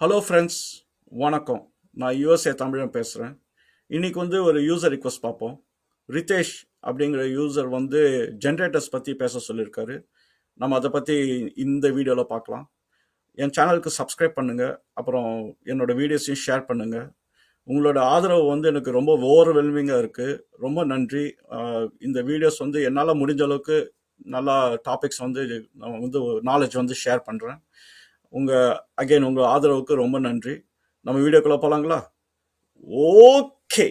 Hello friends, வணக்கம். நான் USA தமிழன் பேசுகிறேன். இன்னைக்கு ஒரு யூசர் ரிக்வஸ்ட் பார்ப்போம். ரிதேஷ் அப்படிங்கிற யூசர் ஜென்ரேட்டர்ஸ் பற்றி பேச சொல்லியிருக்காரு. நம்ம அதை பற்றி இந்த வீடியோவில் பார்க்கலாம். என் சேனலுக்கு சப்ஸ்கிரைப் பண்ணுங்கள், அப்புறம் என்னோட வீடியோஸையும் ஷேர் பண்ணுங்கள். உங்களோட ஆதரவு எனக்கு ரொம்ப ஓவர்வெல்மிங்காக இருக்குது. ரொம்ப நன்றி. இந்த வீடியோஸ் என்னால் முடிஞ்ச அளவுக்கு நல்லா டாபிக்ஸ் நான் நாலேஜ் ஷேர் பண்ணுறேன். உங்க ஆதரவுக்கு ரொம்ப நன்றி. நம்ம வீடியோக்குள்ள போலாங்களா? ஓகே.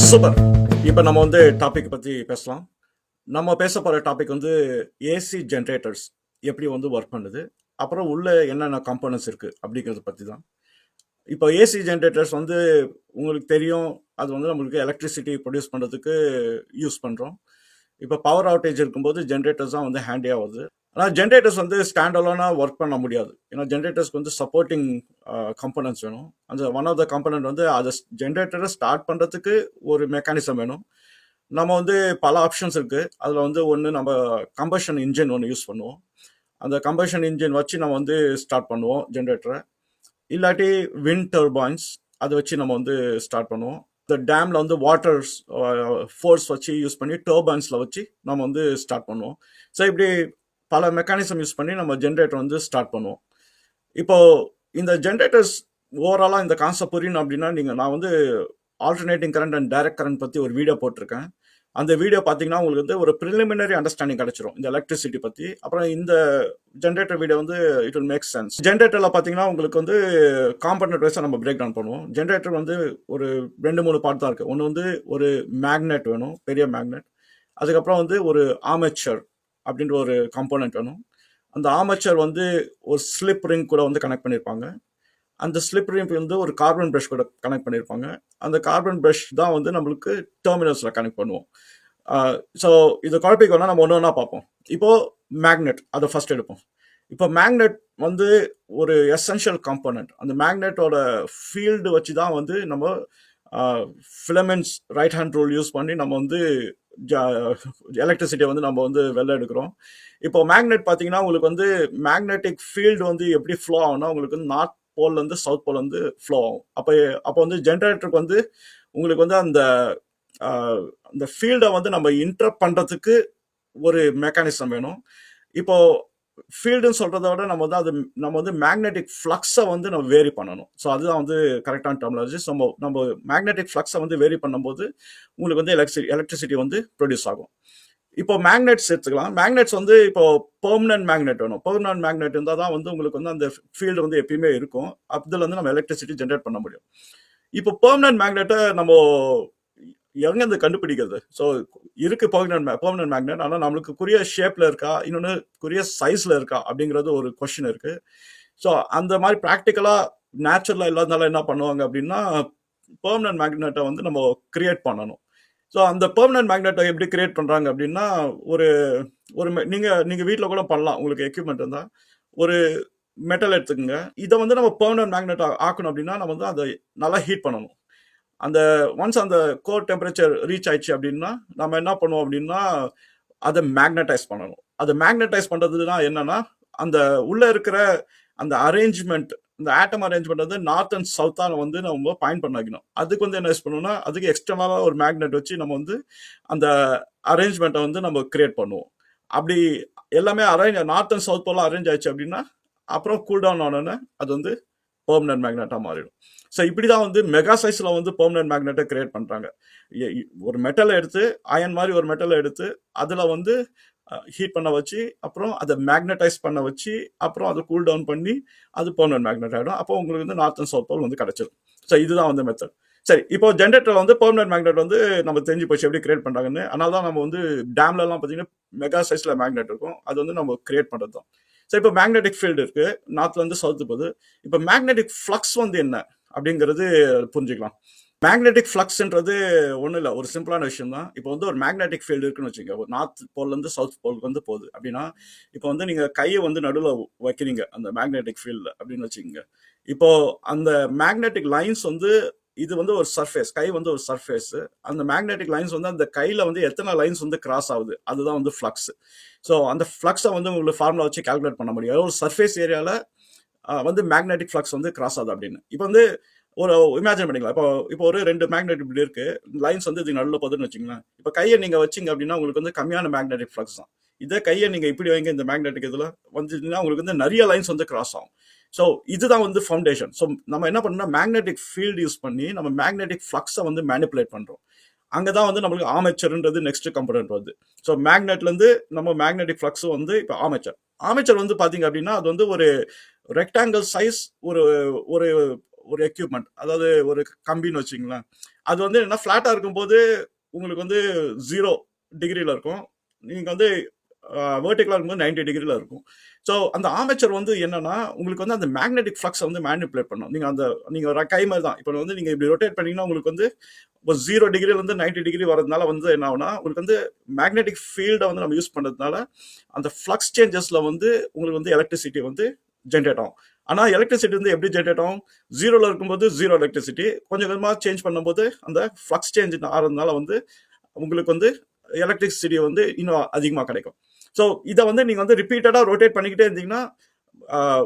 சூப்பர். இப்போ நம்ம டாபிக் பத்தி பேசலாம். நம்ம பேச போற டாபிக் ஏசி ஜென்ரேட்டர்ஸ் எப்படி ஒர்க் பண்ணுது, அப்புறம் உள்ள என்னென்ன காம்போனன்ட்ஸ் இருக்கு அப்படிங்கறத பத்தி தான். இப்போ ஏசி ஜென்ரேட்டர்ஸ் உங்களுக்கு தெரியும், அது நம்மளுக்கு எலக்ட்ரிசிட்டி ப்ரொடியூஸ் பண்ணுறதுக்கு யூஸ் பண்ணுறோம். இப்போ பவர் அவுட்டேஜ் இருக்கும்போது ஜென்ரேட்டர்ஸ் தான் ஹேண்டி ஆகுது. ஆனால் ஜென்ரேட்டர்ஸ் ஸ்டாண்ட் அலோனாக ஒர்க் பண்ண முடியாது. ஏன்னா ஜென்ரேட்டர்ஸ்க்கு சப்போர்ட்டிங் கம்பனன்ட்ஸ் வேணும். அந்த ஒன் ஆஃப் த கம்பனன்ட் அதை ஜென்ரேட்டரை ஸ்டார்ட் பண்ணுறதுக்கு ஒரு மெக்கானிசம் வேணும். நம்ம பல ஆப்ஷன்ஸ் இருக்குது. அதில் ஒன்று நம்ம கம்பஷன் இன்ஜின் ஒன்று யூஸ் பண்ணுவோம். அந்த கம்பஷன் இன்ஜின் வச்சு நம்ம ஸ்டார்ட் பண்ணுவோம் ஜென்ரேட்டரை. இல்லாட்டி விண்ட் டர்பைன்ஸ் அதை வச்சு நம்ம ஸ்டார்ட் பண்ணுவோம். இந்த டேம்ல வாட்டர் ஃபோர்ஸ் வச்சு யூஸ் பண்ணி டர்பைன்ஸ்ல வச்சு நம்ம ஸ்டார்ட் பண்ணுவோம். ஸோ இப்படி பல மெக்கானிசம் யூஸ் பண்ணி நம்ம ஜென்ரேட்டர் ஸ்டார்ட் பண்ணுவோம். இப்போ இந்த ஜென்ரேட்டர்ஸ் ஓவராலாக இந்த கான்செப்ட் புரியணும் அப்படின்னா நான் alternating current and direct current பற்றி ஒரு வீடியோ போட்டிருக்கேன். அந்த வீடியோ பார்த்தீங்கன்னா உங்களுக்கு ஒரு ப்ரிலிமினரி அண்டர்ஸ்டாண்டிங் கிடைச்சிரும் இந்த எலக்ட்ரிசிட்டி பற்றி. அப்புறம் இந்த generator video it will make sense. ஜென்ரேட்டரில் பார்த்தீங்கன்னா உங்களுக்கு காம்பனன்ட் வைஸாக நம்ம பிரேக் டவுன் பண்ணுவோம். ஜென்ரேட்டர் ஒரு 2-3 பார்ட் தான் இருக்குது. ஒன்று ஒரு மேக்னெட் வேணும், பெரிய மேக்னெட். அதுக்கப்புறம் ஒரு ஆர்மேச்சர் அப்படின்ற ஒரு காம்போனன்ட் வேணும். அந்த ஆர்மேச்சர் ஒரு ஸ்லிப் ரிங் கூட கனெக்ட் பண்ணியிருப்பாங்க. அந்த ஸ்லிப் ரிங் ஒரு கார்பன் பிரஷ் கூட கனெக்ட் பண்ணியிருப்பாங்க. அந்த கார்பன் பிரஷ் தான் நம்மளுக்கு டெர்மினல்ஸில் கனெக்ட் பண்ணுவோம். ஸோ இது குழப்பிக்கோனா நம்ம ஒன்று ஒன்றா பார்ப்போம். இப்போ மேக்னெட் அதை ஃபர்ஸ்ட் எடுப்போம். இப்போ மேக்னெட் ஒரு எசென்ஷியல் காம்போனன்ட். அந்த மேக்னெட்டோட ஃபீல்டு வச்சு தான் நம்ம filaments right hand rule use பண்ணி நம்ம எலக்ட்ரிசிட்டியை நம்ம வெளில எடுக்கிறோம். இப்போ மேக்னெட் பார்த்தீங்கன்னா உங்களுக்கு மேக்னெட்டிக் ஃபீல்டு எப்படி ஃப்ளோ ஆகும்னா உங்களுக்கு north pole south pole flow ஆகும். அப்போ ஜென்ரேட்டருக்கு உங்களுக்கு அந்த ஃபீல்டை நம்ம இன்டரப்ட் பண்ணுறதுக்கு ஒரு மெக்கானிசம் வேணும். இப்போ ஃபீல்டுன்னு சொல்றதை விட நம்ம மேக்னெட்டிக் ஃப்ளக்ஸை நம்ம வேரி பண்ணணும். ஸோ அதுதான் கரெக்டான டெர்மினாலஜி. நம்ம மேக்னெட்டிக் ஃப்ளக்ஸை வேரி பண்ணும்போது உங்களுக்கு எலக்ட்ரிசிட்டி ப்ரொடியூஸ் ஆகும். இப்போ மேக்னெட்ஸ் எடுத்துக்கலாம். மேக்னெட்ஸ் இப்போ பெர்மனன்ட் மேக்னெட் வேணும். பெர்மனன்ட் மேக்னெட் இருந்தால் தான் உங்களுக்கு அந்த ஃபீல்டு எப்பயுமே இருக்கும். அதில் நம்ம எலக்ட்ரிசிட்டி ஜென்ரேட் பண்ண முடியும். இப்போ பெர்மனன்ட் மேக்னெட்டை நம்ம எங்க கண்டுபிடிக்கிறது? ஸோ இருக்கு பெர்மனன்ட் மேக்னெட். ஆனால் நம்மளுக்கு குறிய ஷேப்ல இருக்கா, இன்னொன்று குறிய சைஸ்ல இருக்கா அப்படிங்கிறது ஒரு கொஸ்டின் இருக்கு. ஸோ அந்த மாதிரி ப்ராக்டிக்கலா நேச்சுரலா இல்லாதனால என்ன பண்ணுவாங்க அப்படின்னா பெர்மனன்ட் மேக்னெட்டை நம்ம கிரியேட் பண்ணணும். ஸோ அந்த பெர்மனன்ட் மேக்னெட்டை எப்படி கிரியேட் பண்ணுறாங்க அப்படின்னா ஒரு ஒரு நீங்கள் வீட்டில் கூட பண்ணலாம். உங்களுக்கு எக்யூப்மெண்ட் இருந்தால் ஒரு மெட்டல் எடுத்துக்கோங்க. இதை நம்ம பெர்மனன்ட் மேக்னெட் ஆக்கணும் அப்படின்னா நம்ம அதை நல்லா ஹீட் பண்ணணும். அந்த ஒன்ஸ் அந்த கோர் டெம்பரேச்சர் ரீச் ஆயிடுச்சு அப்படின்னா நம்ம என்ன பண்ணுவோம் அப்படின்னா அதை மேக்னடைஸ் பண்ணணும். அதை மேக்னடைஸ் பண்ணுறதுனா என்னன்னா அந்த உள்ள இருக்கிற அந்த அரேஞ்ச்மெண்ட், இந்த ஆட்டம் அரேஞ்ச்மெண்ட் நார்த் அண்ட் சவுத்தாக நம்ம பாயிண்ட் பண்ணிக்கணும். அதுக்கு என்ன யூஸ் பண்ணணும்னா அதுக்கு எக்ஸ்டர்னலாக ஒரு மேக்னெட் வச்சு நம்ம அந்த அரேஞ்ச்மெண்ட்டை நம்ம கிரியேட் பண்ணுவோம். அப்படி எல்லாமே நார்த் அண்ட் சவுத் போல அரேஞ்ச் ஆயிடுச்சு அப்படின்னா அப்புறம் கூல் டவுன் ஆனோன்னு அது பெர்மனன்ட் மேக்னெட்டாக மாறிடும். ஸோ இப்படிதான் மெகா சைஸ்ல பெர்மனன்ட் மேக்னெட்டை கிரியேட் பண்றாங்க. ஒரு மெட்டலை எடுத்து அயன் மாதிரி ஒரு மெட்டலை எடுத்து அதுல ஹீட் பண்ண வச்சு அப்புறம் அதை மேக்னடைஸ் பண்ண வச்சு அப்புறம் அதை கூல் டவுன் பண்ணி அது பெர்மனன்ட் மேக்னெட் ஆகிடும். அப்போ உங்களுக்கு நார்த் அண்ட் சவுத் போல் கிடைச்சிடும். ஸோ இதுதான் மெத்தட். சரி, இப்போ ஜென்ரேட்டர் பெர்மனன்ட் மேக்னெட் நம்ம தெரிஞ்சு போச்சு எப்படி கிரியேட் பண்றாங்கன்னு. அதனால தான் நம்ம டேம்ல எல்லாம் பார்த்தீங்கன்னா மெகா சைஸ்ல மேக்னெட் இருக்கும். அது நம்ம கிரியேட் பண்றது தான். ஸோ இப்போ மேக்னெட்டிக் ஃபீல்டு இருக்கு, நார்த்ல இருந்து சவுத்து போகுது. இப்போ மேக்னெட்டிக் ஃப்ளக்ஸ் என்ன அப்படிங்கிறது புரிஞ்சுக்கலாம். மேக்னெட்டிக் ஃப்ளக்ஸ்ன்றது ஒன்றும் இல்லை, ஒரு சிம்பிளான விஷயம் தான். இப்போ ஒரு மேக்னெட்டிக் ஃபீல்டு இருக்குன்னு வச்சுக்கோங்க. ஒரு நார்த் போல்லேருந்து சவுத் போலுக்கு போகுது அப்படின்னா இப்போ நீங்கள் கையை நடுவில் வைக்கிறீங்க அந்த மேக்னெட்டிக் ஃபீல்டில் அப்படின்னு வச்சுக்கோங்க. இப்போ அந்த மேக்னெட்டிக் லைன்ஸ் இது வந்து ஒரு சர்ஃபேஸ், கை வந்து ஒரு சர்ஃபேஸ். அந்த மேக்னெட்டிக் லைன்ஸ் வந்து அந்த கையில வந்து எத்தனை லைன்ஸ் வந்து கிராஸ் ஆகுது, அதுதான் வந்து ஃப்ளக்ஸ். ஸோ அந்த ஃப்ளக்ஸை வந்து உங்களுக்கு ஃபார்முலா வச்சு கால்குலேட் பண்ண முடியும். ஒரு சர்ஃபேஸ் ஏரியாவில் வந்து மேக்னெட்டிக் ஃப்ளக்ஸ் வந்து கிராஸ் ஆகுது அப்படின்னு. இப்போ வந்து ஒரு இமேஜின் பண்ணிக்கலாம். இப்போ ஒரு ரெண்டு மேக்னெட் இப்படி இருக்கு, லைன்ஸ் வந்து இது நடுவில் போகுதுன்னு வச்சுங்களேன். இப்போ கையை நீங்க வச்சிங்க அப்படின்னா உங்களுக்கு வந்து கம்மியான மேக்னெட்டிக் ஃப்ளக்ஸ் தான். இதே கையை நீங்க இப்படி வைங்க, இந்த மேக்னெட்டிக் இதுல வந்துச்சுன்னா உங்களுக்கு வந்து நிறைய லைன்ஸ் வந்து கிராஸ் ஆகும். ஸோ இதுதான் வந்து ஃபவுண்டேஷன். ஸோ நம்ம என்ன பண்ணோம்னா மேக்னெட்டிக் ஃபீல்டு யூஸ் பண்ணி நம்ம மேக்னெட்டிக் ஃப்ளக்ஸை வந்து மேனிப்புலேட் பண்றோம். அங்கதான் வந்து நம்மளுக்கு ஆர்மேச்சர்ன்றது நெக்ஸ்ட் கம்பனன்ட் வருது. ஸோ மேக்னெட்ல இருந்து நம்ம மேக்னெட்டிக் ஃப்ளக்ஸ் வந்து இப்போ ஆர்மேச்சர். ஆர்மேச்சர் வந்து பாத்தீங்க அப்படின்னா அது வந்து ஒரு ரெக்டாங்கிள் சைஸ் ஒரு ஒரு ஒரு எக்யூப்மெண்ட், அதாவது ஒரு கம்பின்னு வச்சுங்களேன். அது வந்து என்ன ஃபிளாட்டா இருக்கும்போது உங்களுக்கு வந்து 0 டிகிரில இருக்கும். நீங்க வந்து வேர்டிகலா இருக்கும்போது 90 டிகிரில இருக்கும். ஸோ அந்த ஆர்மேச்சர் வந்து என்னன்னா உங்களுக்கு வந்து அந்த மேக்னெட்டிக் ஃப்ளக்ஸ் வந்து மேனிப்புலேட் பண்ணும். நீங்க கை மாதிரி தான். இப்போ வந்து நீங்க இப்படி ரொட்டேட் பண்ணீங்கன்னா உங்களுக்கு வந்து ஒரு 0 டிகிரில இருந்து 90 டிகிரி வரதுனால வந்து என்ன ஆகுனா உங்களுக்கு வந்து மேக்னெட்டிக் ஃபீல்டை வந்து நம்ம யூஸ் பண்றதுனால அந்த ஃப்ளக்ஸ் சேஞ்சஸ்ல வந்து உங்களுக்கு வந்து எலக்ட்ரிசிட்டி வந்து ஜென்ரேட் ஆகும். ஆனா எலக்ட்ரிசிட்டி வந்து எப்படி ஜென்ரேட் ஆகும்? 0ல இருக்கும்போது 0 எலக்ட்ரிசிட்டி, கொஞ்சம் கொஞ்சமா சேஞ்ச் பண்ணும்போது அந்த ஃப்ளக்ஸ் சேஞ்ச் ஆகிறதுனால வந்து உங்களுக்கு வந்து எலக்ட்ரிசிட்டி வந்து இன்னும் அதிகமாக கிடைக்கும். ஸோ இதை வந்து நீங்க வந்து ரிப்பீட்டடா ரொட்டேட் பண்ணிக்கிட்டே இருந்தீங்கன்னா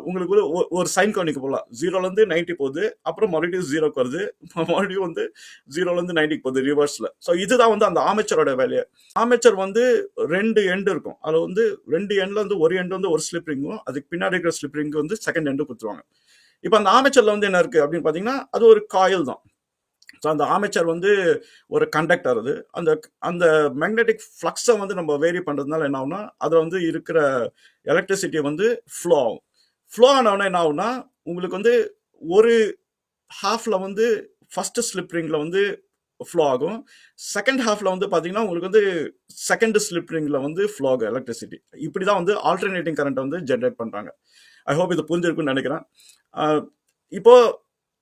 உங்களுக்கு ஒரு சைன் கவனிக்க போகலாம். 0ல இருந்து 90 போகுது, அப்புறம் மறுபடியும் 0க்கு வருது, மறுபடியும் வந்து 0ல இருந்து 90க்கு போகுது ரிவர்ஸ்ல. ஸோ இதுதான் வந்து அந்த ஆர்மேச்சரோட வேலையை. ஆர்மேச்சர் வந்து 2 எண்ட் இருக்கும். அது வந்து 2 எண்ட்ல வந்து ஒரு எண்ட் வந்து ஒரு ஸ்லிப் ரிங்கும், அதுக்கு பின்னாடி இருக்கிற ஸ்லிப் ரிங் வந்து செகண்ட் எண்டு கொடுத்துருவாங்க. இப்போ அந்த ஆர்மேச்சர்ல வந்து என்ன இருக்கு அப்படின்னு பாத்தீங்கன்னா அது ஒரு காயில் தான். ஸோ அந்த ஆர்மேச்சர் வந்து ஒரு கண்டக்டர். அது அந்த அந்த மேக்னெட்டிக் ஃப்ளக்ஸை வந்து நம்ம வேரி பண்றதுனால என்ன ஆகும்னா அதில் வந்து இருக்கிற எலக்ட்ரிசிட்டி வந்து ஃப்ளோ ஆகும். ஃப்ளோ ஆனவுடனே என்ன ஆகும்னா உங்களுக்கு வந்து ஒரு ஹாஃப்ல வந்து ஃபர்ஸ்ட் ஸ்லிப் ரிங்ல வந்து ஃப்ளோ ஆகும். செகண்ட் ஹாஃப்ல வந்து பாத்தீங்கன்னா உங்களுக்கு வந்து செகண்ட் ஸ்லிப் ரிங்ல வந்து ஃப்ளோ ஆகும் எலக்ட்ரிசிட்டி. இப்படிதான் வந்து ஆல்டர்னேட்டிங் கரண்ட் வந்து ஜென்ரேட் பண்றாங்க. ஐ ஹோப் இது புரிஞ்சிருக்குன்னு நினைக்கிறேன். இப்போ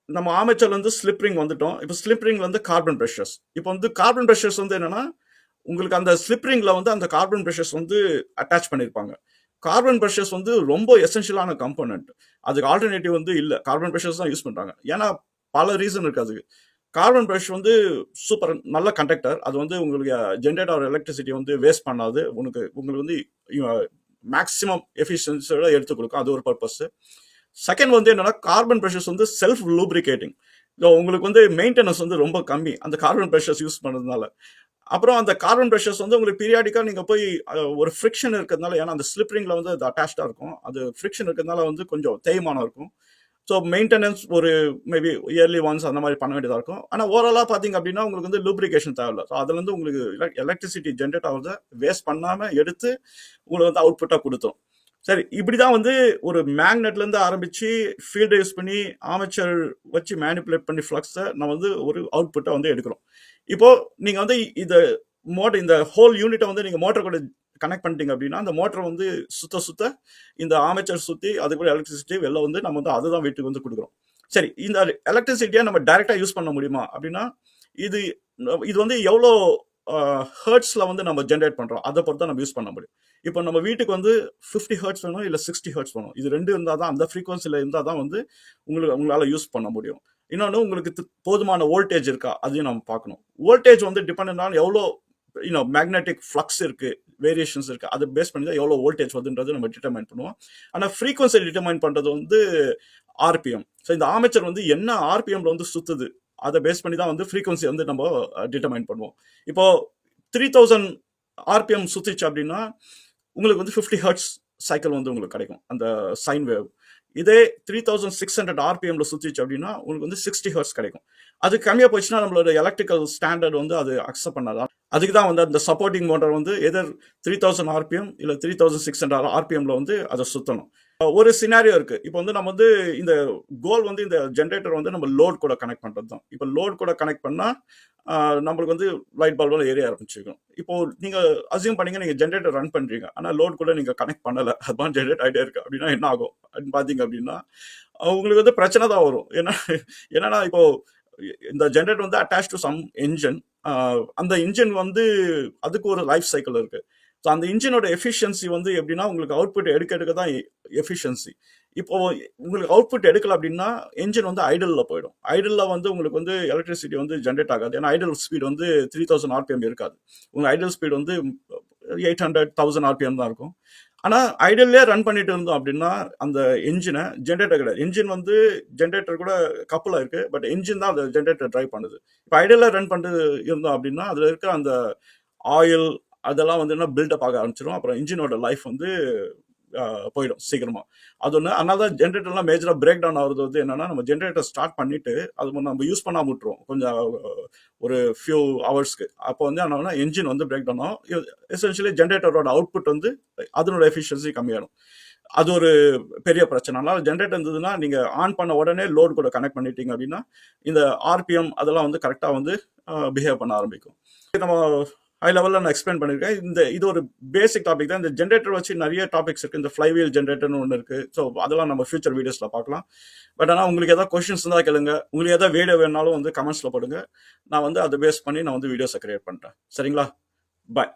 நம்ம ஆர்மேச்சர்ல வந்து ஸ்லிப் ரிங் வந்துட்டோம். இப்போ ஸ்லிப் ரிங்ல வந்து கார்பன் பிரஷர்ஸ். இப்போ வந்து கார்பன் பிரஷர்ஸ் வந்து என்னன்னா உங்களுக்கு அந்த ஸ்லிப் ரிங்ல வந்து அந்த கார்பன் பிரஷர்ஸ் வந்து அட்டாச் பண்ணிருப்பாங்க. கார்பன் பிரஷர்ஸ் வந்து ரொம்ப எசென்ஷியலான கம்போனன்ட். அதுக்கு ஆல்டர்னேட்டிவ் வந்து இல்ல, கார்பன் பிரஷர்ஸ் தான் யூஸ் பண்றாங்க. ஏன்னா பல ரீசன் இருக்கு அதுக்கு. கார்பன் பிரஷர் வந்து சூப்பர் நல்ல கண்டக்டர். அது வந்து உங்களுக்கு ஜென்ரேட் ஆகிற எலக்ட்ரிசிட்டி வந்து வேஸ்ட் பண்ணாது. உங்களுக்கு வந்து மேக்ஸிமம் எஃபிஷியன்சியோட எடுத்து கொடுக்கும். அது ஒரு பர்பஸ். செகண்ட் வந்து என்னன்னா கார்பன் பிரஷர்ஸ் வந்து செல்ஃப் லூப்ரிகேட்டிங். உங்களுக்கு வந்து மெயின்டெனன்ஸ் வந்து ரொம்ப கம்மி அந்த கார்பன் பிரஷர்ஸ் யூஸ் பண்றதுனால. அப்புறம் அந்த கார்பன் பிரஷர்ஸ் வந்து உங்களுக்கு பீரியாடிக்கா நீங்க போய் ஒரு ஃப்ரிக்ஷன் இருக்கிறதுனால, ஏன்னா அந்த ஸ்லிப் ரிங்ல வந்து அது அட்டாச்சா இருக்கும், அது ஃப்ரிக்ஷன் இருக்கிறதுனால வந்து கொஞ்சம் தேய்மானம் இருக்கும். ஸோ மெயின்டெனன்ஸ் ஒரு மேபி இயர்லி ஒன்ஸ் அந்த மாதிரி பண்ண வேண்டியதா இருக்கும். ஆனால் ஓவராலா பாத்தீங்க அப்படின்னா உங்களுக்கு வந்து லூப்ரிகேஷன் தேவையில்ல. ஸோ அதுல இருந்து உங்களுக்கு எலக்ட்ரிசிட்டி ஜென்ரேட் ஆகுறத வேஸ்ட் பண்ணாம எடுத்து உங்களுக்கு வந்து அவுட்புட்டா கொடுத்தோம். சரி, இப்படிதான் வந்து ஒரு மேக்னெட்ல இருந்து ஆரம்பிச்சு ஃபீல்டை யூஸ் பண்ணி ஆர்மேச்சர் வச்சு மேனிப்புலேட் பண்ணி ஃப்ளக்ஸை நம்ம வந்து ஒரு அவுட்புட்டை வந்து எடுக்கிறோம். இப்போ நீங்க வந்து இந்த ஹோல் யூனிட்டை வந்து நீங்க மோட்டர் கூட கனெக்ட் பண்ணிட்டீங்க அப்படின்னா அந்த மோட்டர் வந்து சுத்த இந்த ஆர்மேச்சர் சுத்தி அதுக்கு எலக்ட்ரிசிட்டி வெளில வந்து நம்ம வந்து அதுதான் வீட்டுக்கு வந்து கொடுக்குறோம். சரி, இந்த எலக்ட்ரிசிட்டியை நம்ம டைரக்டா யூஸ் பண்ண முடியுமா அப்படின்னா இது இது வந்து எவ்வளோ ஹர்ட்ஸ்ல வந்து நம்ம ஜென்ரேட் பண்றோம் அதை பொறுத்து நம்ம யூஸ் பண்ண முடியும். இப்போ நம்ம வீட்டுக்கு வந்து 50 ஹர்ட்ஸ் வேணும் இல்ல 60 ஹர்ட்ஸ் வேணும். இது ரெண்டு இருந்தால் தான், அந்த ஃப்ரீக்வன்சில இருந்தால் தான் வந்து உங்களால யூஸ் பண்ண முடியும். இன்னொன்று உங்களுக்கு போதுமான வோல்டேஜ் இருக்கா அதையும் நம்ம பார்க்கணும். வோல்டேஜ் வந்து டிபெண்ட் ஆன் எவ்வளோ மேக்னெட்டிக் ஃப்ளக்ஸ் இருக்கு, வேரியேஷன்ஸ் இருக்கு, அதை பேஸ் பண்ணி தான் எவ்வளோ வோல்டேஜ் வந்துன்றது நம்ம டிட்டர்மைன் பண்ணுவோம். ஆனால் ஃப்ரீக்வன்சி டிட்டர்மைன் பண்றது வந்து ஆர்பிஎம். ஸோ இந்த ஆர்மேச்சர் வந்து என்ன ஆர்பிஎம்ல வந்து சுத்துது அதை பேஸ் பண்ணி தான் வந்து ஃப்ரீக்வன்சி வந்து நம்ம டிட்டர்மைன் பண்ணுவோம். இப்போ 3000 ஆர்பிஎம் சுத்திச்சு அப்படின்னா உங்களுக்கு வந்து 50 ஹர்ட்ஸ் சைக்கிள் வந்து உங்களுக்கு கிடைக்கும் அந்த சைன் வேவ். இதே 3600 ஆர்பிஎம்ல சுத்திச்சு அப்படின்னா உங்களுக்கு வந்து 60 ஹர்ட்ஸ் கிடைக்கும். அது கம்மியா போச்சுன்னா நம்மளோட எலக்ட்ரிக்கல் ஸ்டாண்டர்ட் வந்து அது அக்செப்ட் பண்ணாதான். அதுக்கு தான் வந்து அந்த சப்போர்ட்டிங் மோட்டார் வந்து எதர் 3000 ஆர்பிஎம் இல்ல 3600 ஆர்பிஎம்ல வந்து அதை சுத்தணும். ஒரு சினாரியோ இருக்கு. இப்போ வந்து நம்ம வந்து இந்த கோல் வந்து இந்த ஜென்ரேட்டர் வந்து நம்ம லோட் கூட கனெக்ட் பண்றது தான். இப்போ லோட் கூட கனெக்ட் பண்ணா நம்மளுக்கு வந்து லைட் பல்புல ஏரிய ஆரம்பிச்சிருக்கும். இப்போ நீங்க அசியூம் பண்ணீங்க நீங்க ஜென்ரேட்டர் ரன் பண்றீங்க, ஆனா லோட் கூட நீங்க கனெக்ட் பண்ணல, அதுதான் ஜென்ரேட் ஆகிட்டே இருக்கு அப்படின்னா என்ன ஆகும் அப்படின்னு பாத்தீங்க அப்படின்னா உங்களுக்கு வந்து பிரச்சனை தான் வரும். என்னன்னா இப்போ இந்த ஜென்ரேட்டர் வந்து அட்டாச் டு சம் என்ஜின். அந்த இன்ஜின் வந்து அதுக்கு ஒரு லைஃப் சைக்கிள் இருக்கு. ஸோ அந்த இன்ஜினோட எஃபிஷியன்சி வந்து எப்படின்னா உங்களுக்கு அவுட்புட் எடுக்க தான் எஃபிஷியன்சி. இப்போ உங்களுக்கு அவுட்புட் எடுக்கல அப்படின்னா என்ஜின் வந்து ஐடல்ல போயிடும். ஐடல்ல வந்து உங்களுக்கு வந்து எலக்ட்ரிசிட்டி வந்து ஜென்ரேட் ஆகாது. ஏன்னா ஐடல் ஸ்பீட் வந்து 3000 ஆர்பிஎம் இருக்காது. உங்களுக்கு ஐடல் ஸ்பீட் வந்து 800,000 ஆர்பிஎம் தான் இருக்கும். ஆனா ஐடல்லே ரன் பண்ணிட்டு இருந்தோம் அப்படின்னா அந்த என்ஜினை ஜென்ரேட்டர் கிடையாது. என்ஜின் வந்து ஜென்ரேட்டர் கூட கப்பலா இருக்கு, பட் என்ஜின் தான் அந்த ஜென்ரேட்டர் டிரைவ் பண்ணுது. இப்போ ஐடல்ல ரன் பண்ணிட்டு இருந்தோம் அப்படின்னா அதுல இருக்கிற அந்த ஆயில் அதெல்லாம் வந்து என்ன பில்டப் ஆக ஆரம்பிச்சிடும். அப்புறம் இன்ஜினோட லைஃப் வந்து போயிடும் சீக்கிரமா. அது ஒன்று. அதனால தான் ஜென்ரேட்டர்லாம் மேஜராக பிரேக் டவுன் ஆகுறது வந்து என்னன்னா, நம்ம ஜென்ரேட்டர் ஸ்டார்ட் பண்ணிட்டு அது நம்ம யூஸ் பண்ணாம விட்டுருவோம் கொஞ்சம் ஒரு ஃபியூ ஹவர்ஸ்க்கு. அப்போ வந்து என்ன என்ஜின் வந்து பிரேக் டவுன் ஆகும். எசென்ஷியலி ஜென்ரேட்டரோட அவுட்புட் வந்து அதனோட எஃபிஷியன்சி கம்மியாகும். அது ஒரு பெரிய பிரச்சனை. அதனால ஜென்ரேட்டர் இருந்ததுன்னா நீங்க ஆன் பண்ண உடனே லோடு கூட கனெக்ட் பண்ணிட்டீங்க அப்படின்னா இந்த ஆர்பிஎம் அதெல்லாம் வந்து கரெக்டாக வந்து பிஹேவ் பண்ண ஆரம்பிக்கும். நம்ம ஹை லெவலில் நான் எக்ஸ்பிளைன் பண்ணியிருக்கேன். இது ஒரு பேசிக் டாபிக் தான். இந்த ஜென்ரேட்டர் வச்சு நிறைய டாபிக்ஸ் இருக்குது. இந்த ஃப்ளைவீல் ஜென்ரேட்டர்னு ஒன்று இருக்குது. ஸோ அதெல்லாம் நம்ம ஃபியூச்சர் வீடியோஸில் பார்க்கலாம். பட் ஆனால் உங்களுக்கு எதாவது கொஸ்டின்ஸ் இருந்தால் கேளுங்க. உங்களுக்கு எதாவது வீடியோ வேணாலும் வந்து கமெண்ட்ஸில் போடுங்க. நான் வந்து அதை பேஸ் பண்ணி நான் வந்து வீடியோஸை கிரியேட் பண்ணுறேன். சரிங்களா? பாய்.